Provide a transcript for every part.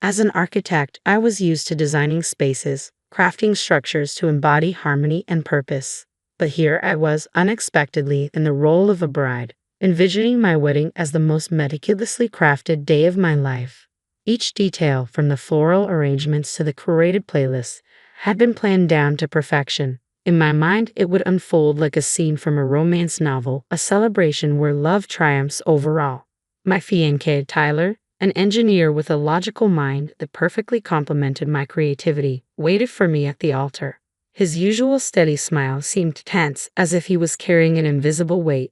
As an architect, I was used to designing spaces, crafting structures to embody harmony and purpose. But here I was, unexpectedly, in the role of a bride, envisioning my wedding as the most meticulously crafted day of my life. Each detail, from the floral arrangements to the curated playlists, had been planned down to perfection. In my mind, it would unfold like a scene from a romance novel, a celebration where love triumphs over all. My fiancé, Tyler, an engineer with a logical mind that perfectly complemented my creativity, waited for me at the altar. His usual steady smile seemed tense, as if he was carrying an invisible weight.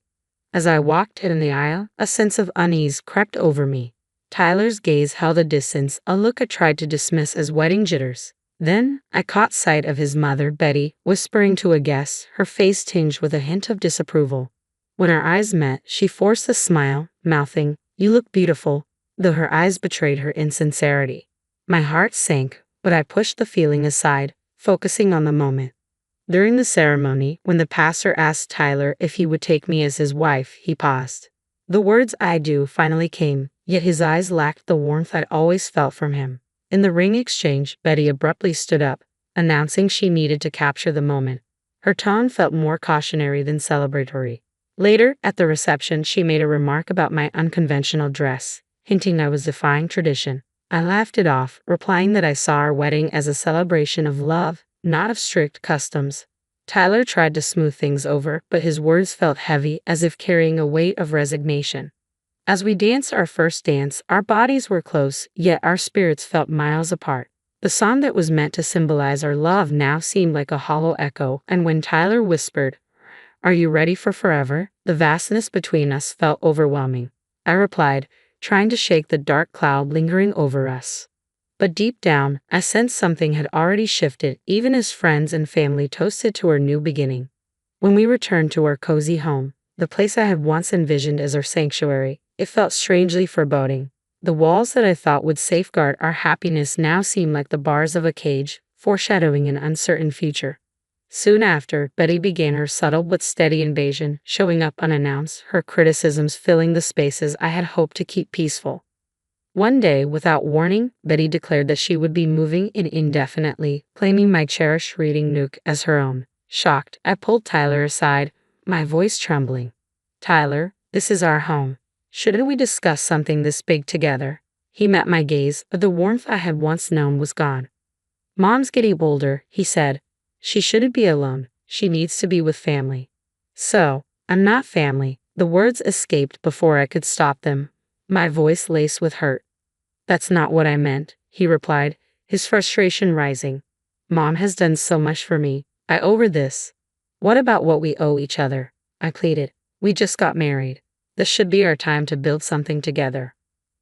As I walked in the aisle, a sense of unease crept over me. Tyler's gaze held a distance, a look I tried to dismiss as wedding jitters. Then, I caught sight of his mother, Betty, whispering to a guest, her face tinged with a hint of disapproval. When our eyes met, she forced a smile, mouthing, "You look beautiful," though her eyes betrayed her insincerity. My heart sank, but I pushed the feeling aside, focusing on the moment. During the ceremony, when the pastor asked Tyler if he would take me as his wife, he paused. The words "I do" finally came, yet his eyes lacked the warmth I'd always felt from him. In the ring exchange, Betty abruptly stood up, announcing she needed to capture the moment. Her tone felt more cautionary than celebratory. Later, at the reception, she made a remark about my unconventional dress, hinting I was defying tradition. I laughed it off, replying that I saw our wedding as a celebration of love, not of strict customs. Tyler tried to smooth things over, but his words felt heavy, as if carrying a weight of resignation. As we danced our first dance, our bodies were close, yet our spirits felt miles apart. The song that was meant to symbolize our love now seemed like a hollow echo, and when Tyler whispered, "Are you ready for forever?" the vastness between us felt overwhelming. I replied, trying to shake the dark cloud lingering over us. But deep down, I sensed something had already shifted, even as friends and family toasted to our new beginning. When we returned to our cozy home, the place I had once envisioned as our sanctuary, it felt strangely foreboding. The walls that I thought would safeguard our happiness now seemed like the bars of a cage, foreshadowing an uncertain future. Soon after, Betty began her subtle but steady invasion, showing up unannounced, her criticisms filling the spaces I had hoped to keep peaceful. One day, without warning, Betty declared that she would be moving in indefinitely, claiming my cherished reading nook as her own. Shocked, I pulled Tyler aside, my voice trembling. "Tyler, this is our home. Shouldn't we discuss something this big together?" He met my gaze, but the warmth I had once known was gone. "Mom's getting older," he said. "She shouldn't be alone. She needs to be with family." "So, I'm not family." The words escaped before I could stop them, my voice laced with hurt. "That's not what I meant," he replied, his frustration rising. "Mom has done so much for me. I owe her this." "What about what we owe each other?" I pleaded. "We just got married. This should be our time to build something together."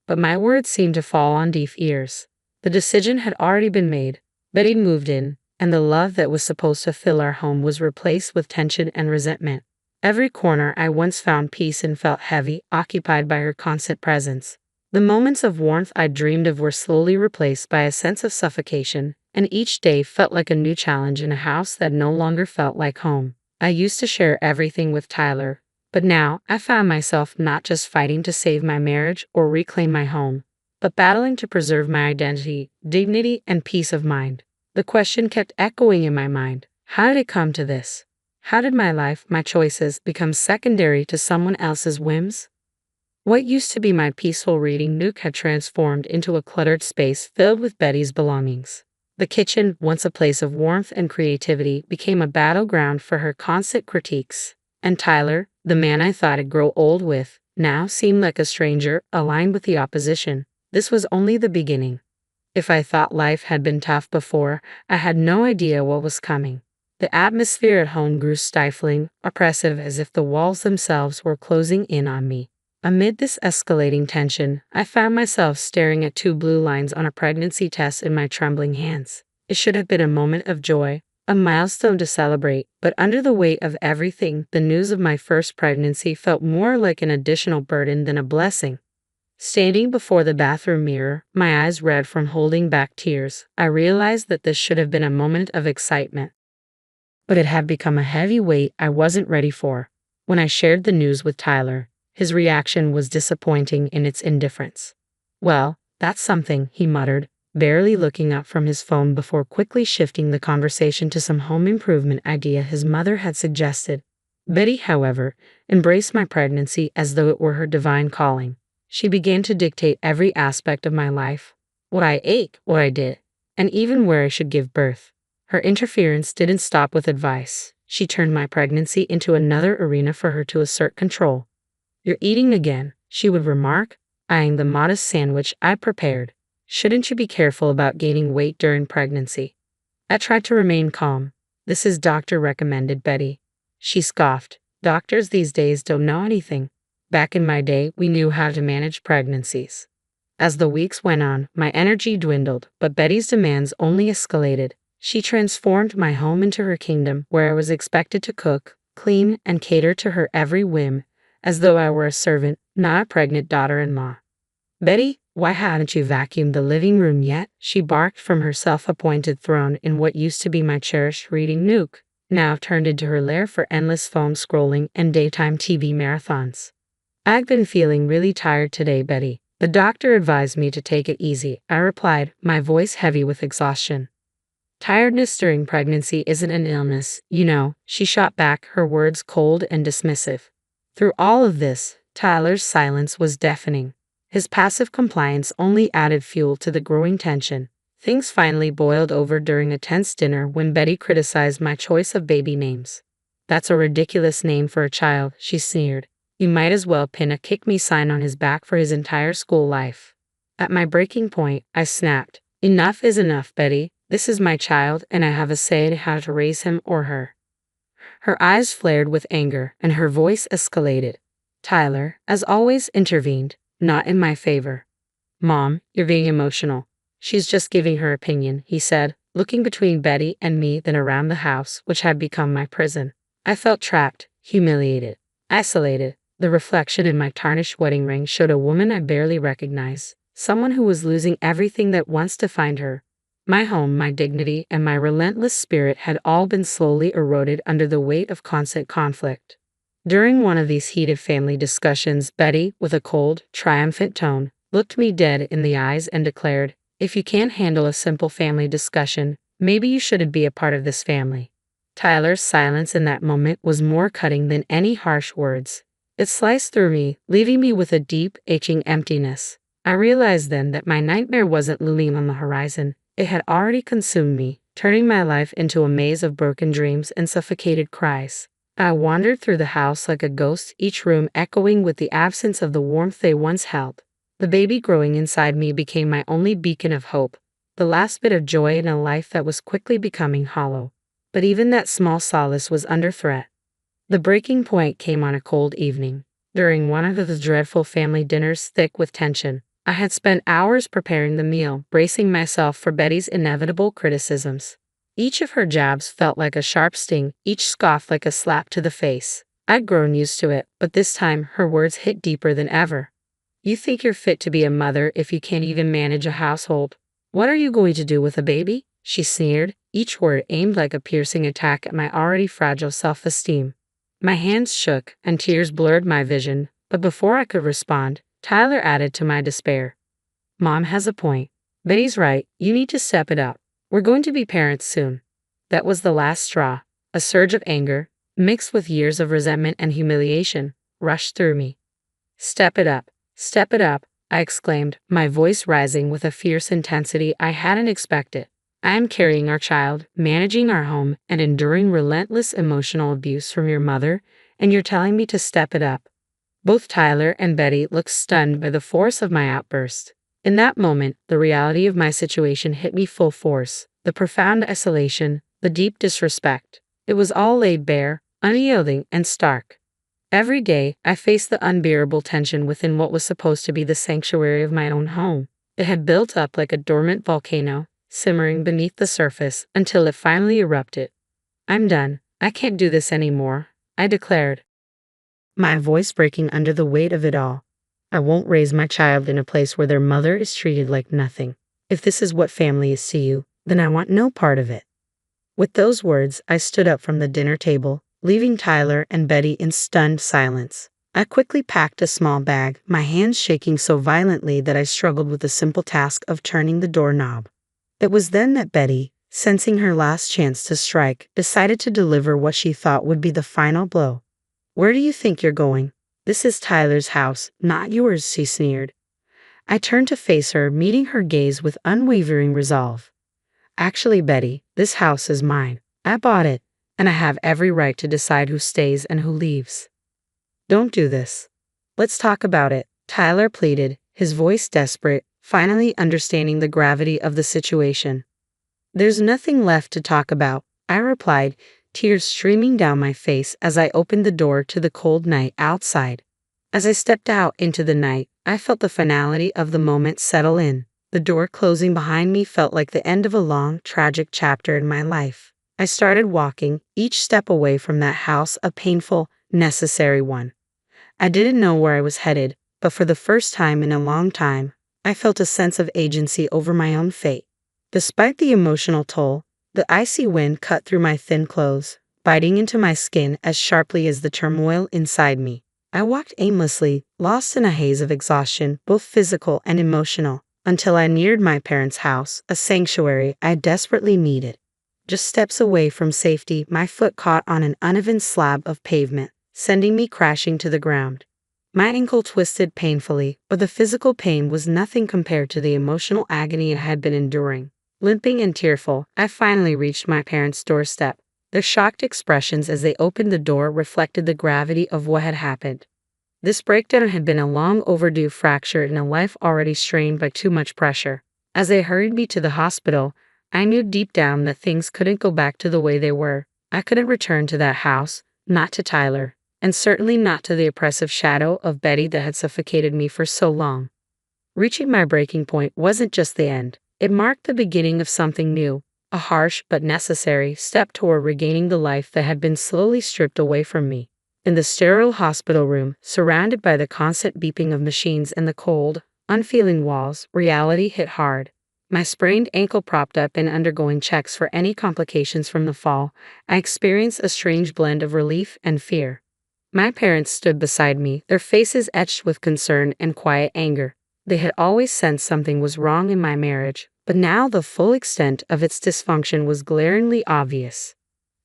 But my words seemed to fall on deaf ears. The decision had already been made. Betty moved in, and the love that was supposed to fill our home was replaced with tension and resentment. Every corner I once found peace in felt heavy, occupied by her constant presence. The moments of warmth I dreamed of were slowly replaced by a sense of suffocation, and each day felt like a new challenge in a house that no longer felt like home. I used to share everything with Tyler, but now I found myself not just fighting to save my marriage or reclaim my home, but battling to preserve my identity, dignity, and peace of mind. The question kept echoing in my mind. How did it come to this? How did my life, my choices, become secondary to someone else's whims? What used to be my peaceful reading nook had transformed into a cluttered space filled with Betty's belongings. The kitchen, once a place of warmth and creativity, became a battleground for her constant critiques. And Tyler, the man I thought I'd grow old with, now seemed like a stranger, aligned with the opposition. This was only the beginning. If I thought life had been tough before, I had no idea what was coming. The atmosphere at home grew stifling, oppressive, as if the walls themselves were closing in on me. Amid this escalating tension, I found myself staring at 2 blue lines on a pregnancy test in my trembling hands. It should have been a moment of joy, a milestone to celebrate, but under the weight of everything, the news of my first pregnancy felt more like an additional burden than a blessing. Standing before the bathroom mirror, my eyes red from holding back tears, I realized that this should have been a moment of excitement. But it had become a heavy weight I wasn't ready for. When I shared the news with Tyler, his reaction was disappointing in its indifference. "Well, that's something," he muttered, barely looking up from his phone before quickly shifting the conversation to some home improvement idea his mother had suggested. Betty, however, embraced my pregnancy as though it were her divine calling. She began to dictate every aspect of my life, what I ate, what I did, and even where I should give birth. Her interference didn't stop with advice. She turned my pregnancy into another arena for her to assert control. "You're eating again," she would remark, eyeing the modest sandwich I prepared. "Shouldn't you be careful about gaining weight during pregnancy?" I tried to remain calm. "This is doctor recommended, Betty." She scoffed. "Doctors these days don't know anything. Back in my day, we knew how to manage pregnancies." As the weeks went on, my energy dwindled, but Betty's demands only escalated. She transformed my home into her kingdom, where I was expected to cook, clean, and cater to her every whim, as though I were a servant, not a pregnant daughter-in-law. "Betty, why haven't you vacuumed the living room yet?" she barked from her self-appointed throne in what used to be my cherished reading nook, now turned into her lair for endless phone scrolling and daytime TV marathons. "I've been feeling really tired today, Betty. The doctor advised me to take it easy," I replied, my voice heavy with exhaustion. "Tiredness during pregnancy isn't an illness, you know," she shot back, her words cold and dismissive. Through all of this, Tyler's silence was deafening. His passive compliance only added fuel to the growing tension. Things finally boiled over during a tense dinner when Betty criticized my choice of baby names. "That's a ridiculous name for a child," she sneered. "You might as well pin a kick me sign on his back for his entire school life." At my breaking point, I snapped. "Enough is enough, Betty. This is my child, and I have a say in how to raise him or her." Her eyes flared with anger, and her voice escalated. Tyler, as always, intervened, not in my favor. "Mom, you're being emotional. She's just giving her opinion," he said, looking between Betty and me, then around the house, which had become my prison. I felt trapped, humiliated, isolated. The reflection in my tarnished wedding ring showed a woman I barely recognized, someone who was losing everything that once defined her. My home, my dignity, and my relentless spirit had all been slowly eroded under the weight of constant conflict. During one of these heated family discussions, Betty, with a cold, triumphant tone, looked me dead in the eyes and declared, "If you can't handle a simple family discussion, maybe you shouldn't be a part of this family." Tyler's silence in that moment was more cutting than any harsh words. It sliced through me, leaving me with a deep, aching emptiness. I realized then that my nightmare wasn't looming on the horizon. It had already consumed me, turning my life into a maze of broken dreams and suffocated cries. I wandered through the house like a ghost, each room echoing with the absence of the warmth they once held. The baby growing inside me became my only beacon of hope, the last bit of joy in a life that was quickly becoming hollow. But even that small solace was under threat. The breaking point came on a cold evening. During one of those dreadful family dinners thick with tension, I had spent hours preparing the meal, bracing myself for Betty's inevitable criticisms. Each of her jabs felt like a sharp sting, each scoff like a slap to the face. I'd grown used to it, but this time her words hit deeper than ever. "You think you're fit to be a mother if you can't even manage a household? What are you going to do with a baby?" she sneered, each word aimed like a piercing attack at my already fragile self-esteem. My hands shook, and tears blurred my vision, but before I could respond, Tyler added to my despair. "Mom has a point. Betty's right, you need to step it up. We're going to be parents soon." That was the last straw. A surge of anger, mixed with years of resentment and humiliation, rushed through me. "Step it up. Step it up," I exclaimed, my voice rising with a fierce intensity I hadn't expected. "I am carrying our child, managing our home, and enduring relentless emotional abuse from your mother, and you're telling me to step it up." Both Tyler and Betty looked stunned by the force of my outburst. In that moment, the reality of my situation hit me full force. The profound isolation, the deep disrespect. It was all laid bare, unyielding, and stark. Every day, I faced the unbearable tension within what was supposed to be the sanctuary of my own home. It had built up like a dormant volcano, simmering beneath the surface until it finally erupted. "I'm done. I can't do this anymore," I declared, my voice breaking under the weight of it all. "I won't raise my child in a place where their mother is treated like nothing. If this is what family is to you, then I want no part of it." With those words, I stood up from the dinner table, leaving Tyler and Betty in stunned silence. I quickly packed a small bag, my hands shaking so violently that I struggled with the simple task of turning the doorknob. It was then that Betty, sensing her last chance to strike, decided to deliver what she thought would be the final blow. "Where do you think you're going? This is Tyler's house, not yours," she sneered. I turned to face her, meeting her gaze with unwavering resolve. "Actually, Betty, this house is mine. I bought it, and I have every right to decide who stays and who leaves." "Don't do this. Let's talk about it," Tyler pleaded, his voice desperate, finally understanding the gravity of the situation. "There's nothing left to talk about," I replied, tears streaming down my face as I opened the door to the cold night outside. As I stepped out into the night, I felt the finality of the moment settle in. The door closing behind me felt like the end of a long, tragic chapter in my life. I started walking, each step away from that house a painful, necessary one. I didn't know where I was headed, but for the first time in a long time, I felt a sense of agency over my own fate. Despite the emotional toll, the icy wind cut through my thin clothes, biting into my skin as sharply as the turmoil inside me. I walked aimlessly, lost in a haze of exhaustion, both physical and emotional, until I neared my parents' house, a sanctuary I desperately needed. Just steps away from safety, my foot caught on an uneven slab of pavement, sending me crashing to the ground. My ankle twisted painfully, but the physical pain was nothing compared to the emotional agony I had been enduring. Limping and tearful, I finally reached my parents' doorstep. Their shocked expressions as they opened the door reflected the gravity of what had happened. This breakdown had been a long overdue fracture in a life already strained by too much pressure. As they hurried me to the hospital, I knew deep down that things couldn't go back to the way they were. I couldn't return to that house, not to Tyler, and certainly not to the oppressive shadow of Betty that had suffocated me for so long. Reaching my breaking point wasn't just the end. It marked the beginning of something new, a harsh but necessary step toward regaining the life that had been slowly stripped away from me. In the sterile hospital room, surrounded by the constant beeping of machines and the cold, unfeeling walls, reality hit hard. My sprained ankle propped up and undergoing checks for any complications from the fall, I experienced a strange blend of relief and fear. My parents stood beside me, their faces etched with concern and quiet anger. They had always sensed something was wrong in my marriage, but now the full extent of its dysfunction was glaringly obvious.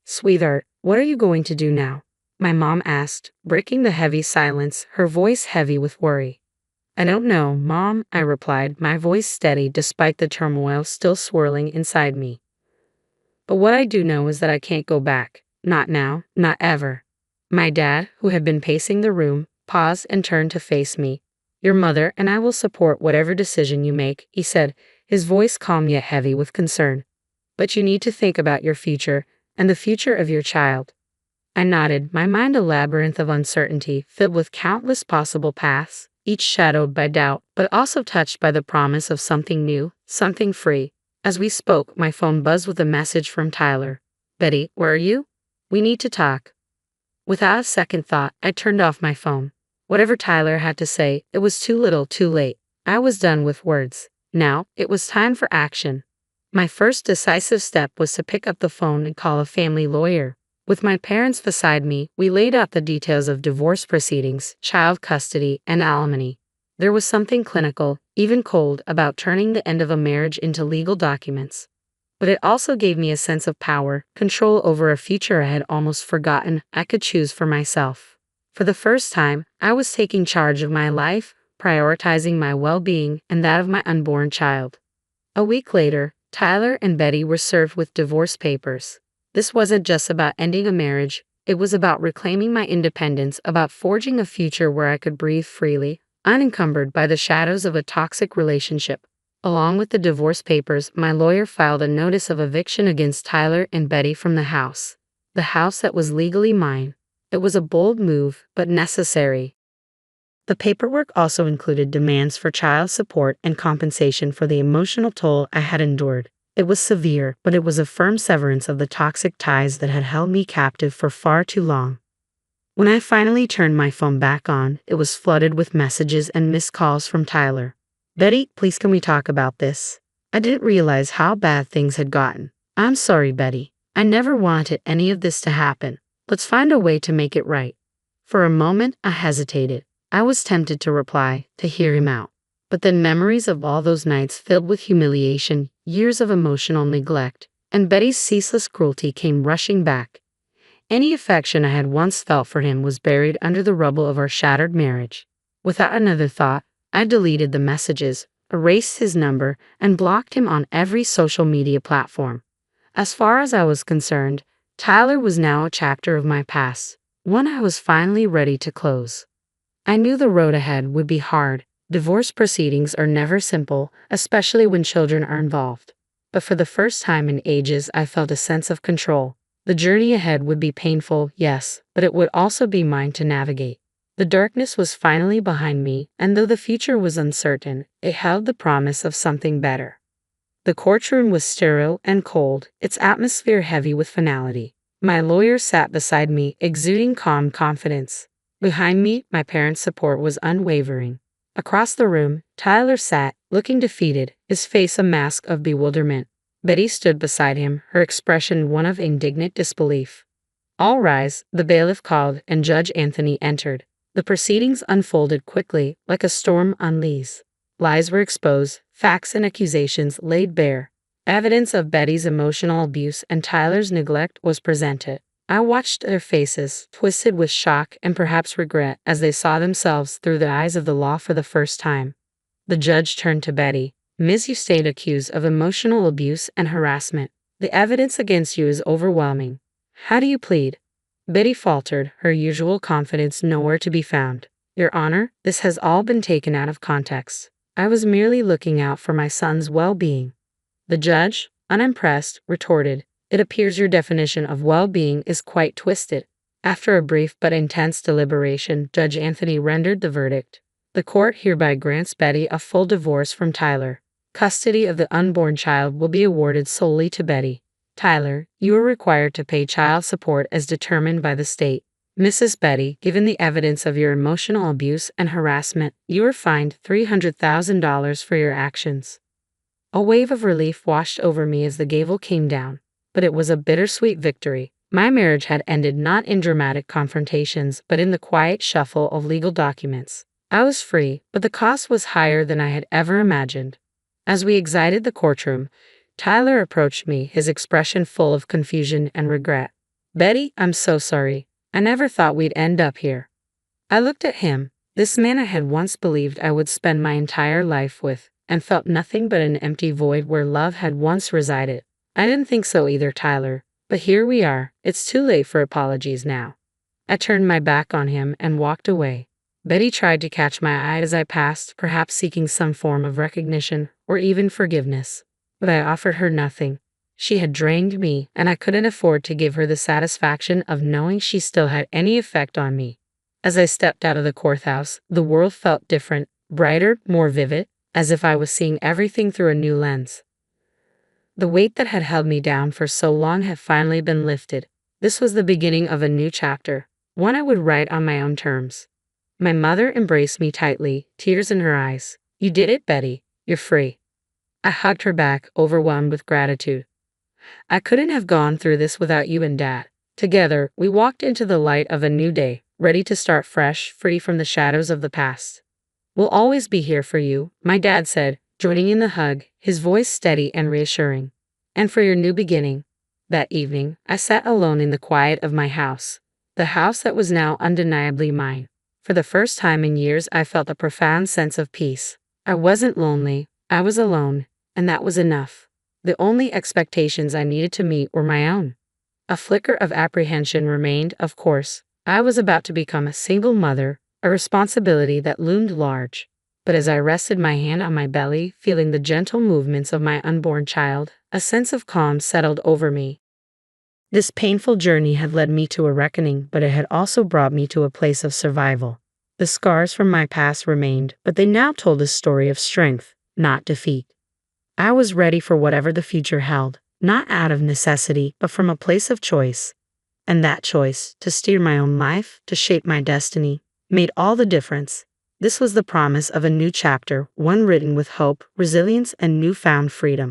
"Sweetheart, what are you going to do now?" my mom asked, breaking the heavy silence, her voice heavy with worry. "I don't know, Mom," I replied, my voice steady despite the turmoil still swirling inside me. "But what I do know is that I can't go back. Not now, not ever." My dad, who had been pacing the room, paused and turned to face me. "Your mother and I will support whatever decision you make," he said, his voice calm yet heavy with concern. "But you need to think about your future, and the future of your child." I nodded, my mind a labyrinth of uncertainty, filled with countless possible paths, each shadowed by doubt, but also touched by the promise of something new, something free. As we spoke, my phone buzzed with a message from Tyler. "Betty, where are you? We need to talk." Without a second thought, I turned off my phone. Whatever Tyler had to say, it was too little, too late. I was done with words. Now, it was time for action. My first decisive step was to pick up the phone and call a family lawyer. With my parents beside me, we laid out the details of divorce proceedings, child custody, and alimony. There was something clinical, even cold, about turning the end of a marriage into legal documents. But it also gave me a sense of power, control over a future I had almost forgotten I could choose for myself. For the first time, I was taking charge of my life, prioritizing my well-being and that of my unborn child. A week later, Tyler and Betty were served with divorce papers. This wasn't just about ending a marriage, it was about reclaiming my independence, about forging a future where I could breathe freely, unencumbered by the shadows of a toxic relationship. Along with the divorce papers, my lawyer filed a notice of eviction against Tyler and Betty from the house that was legally mine. It was a bold move, but necessary. The paperwork also included demands for child support and compensation for the emotional toll I had endured. It was severe, but it was a firm severance of the toxic ties that had held me captive for far too long. When I finally turned my phone back on, it was flooded with messages and missed calls from Tyler. "Betty, please can we talk about this? I didn't realize how bad things had gotten. I'm sorry, Betty. I never wanted any of this to happen. Let's find a way to make it right." For a moment, I hesitated. I was tempted to reply, to hear him out. But then memories of all those nights filled with humiliation, years of emotional neglect, and Betty's ceaseless cruelty came rushing back. Any affection I had once felt for him was buried under the rubble of our shattered marriage. Without another thought, I deleted the messages, erased his number, and blocked him on every social media platform. As far as I was concerned, Tyler was now a chapter of my past, one I was finally ready to close. I knew the road ahead would be hard. Divorce proceedings are never simple, especially when children are involved. But for the first time in ages, I felt a sense of control. The journey ahead would be painful, yes, but it would also be mine to navigate. The darkness was finally behind me, and though the future was uncertain, it held the promise of something better. The courtroom was sterile and cold, its atmosphere heavy with finality. My lawyer sat beside me, exuding calm confidence. Behind me, my parents' support was unwavering. Across the room, Tyler sat, looking defeated, his face a mask of bewilderment. Betty stood beside him, her expression one of indignant disbelief. "All rise," the bailiff called, and Judge Anthony entered. The proceedings unfolded quickly, like a storm on leaves. Lies were exposed, facts and accusations laid bare. Evidence of Betty's emotional abuse and Tyler's neglect was presented. I watched their faces, twisted with shock and perhaps regret, as they saw themselves through the eyes of the law for the first time. The judge turned to Betty. "Miss, you stand accused of emotional abuse and harassment. The evidence against you is overwhelming. How do you plead?" Betty faltered, her usual confidence nowhere to be found. "Your Honor, this has all been taken out of context. I was merely looking out for my son's well-being." The judge, unimpressed, retorted, "It appears your definition of well-being is quite twisted." After a brief but intense deliberation, Judge Anthony rendered the verdict. "The court hereby grants Betty a full divorce from Tyler. Custody of the unborn child will be awarded solely to Betty. Tyler, you are required to pay child support as determined by the state. Mrs. Betty, given the evidence of your emotional abuse and harassment, you are fined $300,000 for your actions." A wave of relief washed over me as the gavel came down, but it was a bittersweet victory. My marriage had ended not in dramatic confrontations, but in the quiet shuffle of legal documents. I was free, but the cost was higher than I had ever imagined. As we exited the courtroom, Tyler approached me, his expression full of confusion and regret. "Betty, I'm so sorry. I never thought we'd end up here." I looked at him, this man I had once believed I would spend my entire life with, and felt nothing but an empty void where love had once resided. "I didn't think so either, Tyler, but here we are. It's too late for apologies now." I turned my back on him and walked away. Betty tried to catch my eye as I passed, perhaps seeking some form of recognition or even forgiveness. But I offered her nothing. She had drained me, and I couldn't afford to give her the satisfaction of knowing she still had any effect on me. As I stepped out of the courthouse, the world felt different, brighter, more vivid, as if I was seeing everything through a new lens. The weight that had held me down for so long had finally been lifted. This was the beginning of a new chapter, one I would write on my own terms. My mother embraced me tightly, tears in her eyes. "You did it, Betty. You're free." I hugged her back, overwhelmed with gratitude. "I couldn't have gone through this without you and Dad." Together, we walked into the light of a new day, ready to start fresh, free from the shadows of the past. "We'll always be here for you," my dad said, joining in the hug, his voice steady and reassuring. "And for your new beginning." That evening, I sat alone in the quiet of my house, the house that was now undeniably mine. For the first time in years, I felt a profound sense of peace. I wasn't lonely, I was alone, and that was enough. The only expectations I needed to meet were my own. A flicker of apprehension remained, of course. I was about to become a single mother, a responsibility that loomed large. But as I rested my hand on my belly, feeling the gentle movements of my unborn child, a sense of calm settled over me. This painful journey had led me to a reckoning, but it had also brought me to a place of survival. The scars from my past remained, but they now told a story of strength, not defeat. I was ready for whatever the future held, not out of necessity, but from a place of choice. And that choice, to steer my own life, to shape my destiny, made all the difference. This was the promise of a new chapter, one written with hope, resilience, and newfound freedom.